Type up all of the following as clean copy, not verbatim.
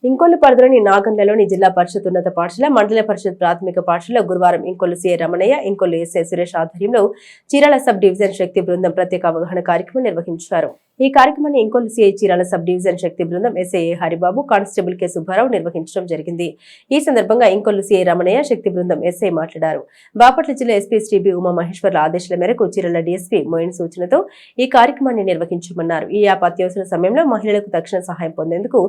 ఇంకొల్లు పరిధిలోని నాగండ్లలోని జిల్లా పరిషత్ ఉన్నత పాఠశాల మండల పరిషత్ ప్రాథమిక పాఠశాల గురువారం ఇంకొల్లు సీఐ రమణయ్య ఇంకొల్లు ఎస్ఐ సురేష్ ఆధ్వర్యంలో చీరాల సబ్ డివిజన్ శక్తి బృందం ప్రత్యేక అవగాహన కార్యక్రమం నిర్వహించారు. ఈ కార్యక్రమాన్ని Inkollu CI Chirala sub division Shakti బృందం SI Haribabu constable K Subbarao నిర్వహించడం జరిగింది. ఈ సందర్భంగా ఇంకొల్లు సీఐ రమణయ్య శక్తి బృందం ఎస్ఐ మాట్లాడారు. బాపట్ల జిల్లా ఎస్పీ శ్రీబి ఉమామహేశ్వర్ల ఆదేశాల మేరకు చీరాల డీఎస్పీ మోయిన్ సూచనతో ఈ కార్యక్రమాన్ని నిర్వహించమన్నారు. ఈ యాప్ అత్యవసర సమయంలో మహిళలకు తక్షణ సహాయం పొందేందుకు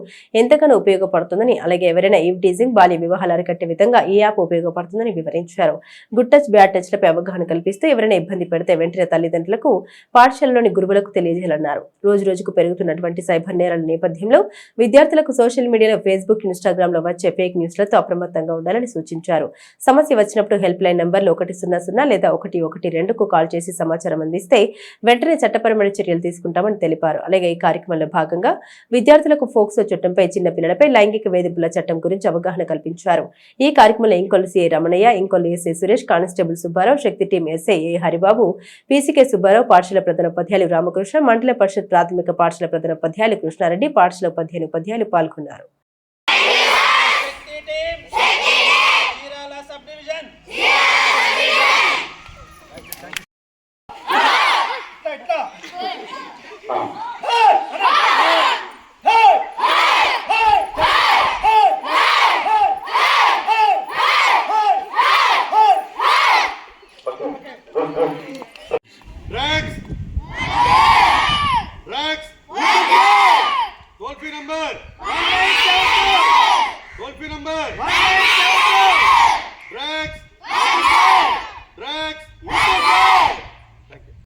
ఎంతగానో ఉపయోగపడుతుందని, అలాగే ఎవరైనా ఈవ్ టీజింగ్ బాల్య వివాహాలు అరికట్టే విధంగా ఈ యాప్ ఉపయోగపడుతుందని వివరించారు. గుడ్ టచ్ బ్యాడ్ టచ్ లపై అవగాహన కల్పిస్తూ ఎవరైనా ఇబ్బంది పెడితే వెంటనే తల్లిదండ్రులకు పాఠశాలలోని గురువులకు తెలియజేయాలన్నారు. రోజు రోజుకు పెరుగుతున్నటువంటి సైబర్ నేరాల నేపథ్యంలో విద్యార్థులకు సోషల్ మీడియాలో ఫేస్బుక్, ఇన్స్టాగ్రామ్ లో వచ్చే ఫేక్ న్యూస్లతో అప్రమత్తంగా ఉండాలని సూచించారు. సమస్య వచ్చినప్పుడు హెల్ప్ లైన్ నంబర్లు 100 లేదా 112కు కాల్ చేసి సమాచారం అందిస్తే వెంటనే చట్టపరమైన చర్యలు తీసుకుంటామని తెలిపారు. అలాగే ఈ కార్యక్రమంలో భాగంగా విద్యార్థులకు ఫోక్సో చట్టంపై, చిన్న పిల్లలపై లైంగిక వేధింపుల చట్టం గురించి అవగాహన కల్పించారు. ఈ కార్యక్రమంలో Inkollu CI Ramanaiah, Inkollu SI Suresh, constable Subbarao, Shakti team SI A Haribabu, PC K Subbarao, పాఠశాల ప్రధానోపాధ్యాయులు రామకృష్ణ, మండల పరిషత్ ప్రాథమిక పాఠశాల ప్రధానోపాధ్యాయులు కృష్ణారెడ్డి, పాఠశాల ఉపాధ్యాయులు పాల్గొన్నారు.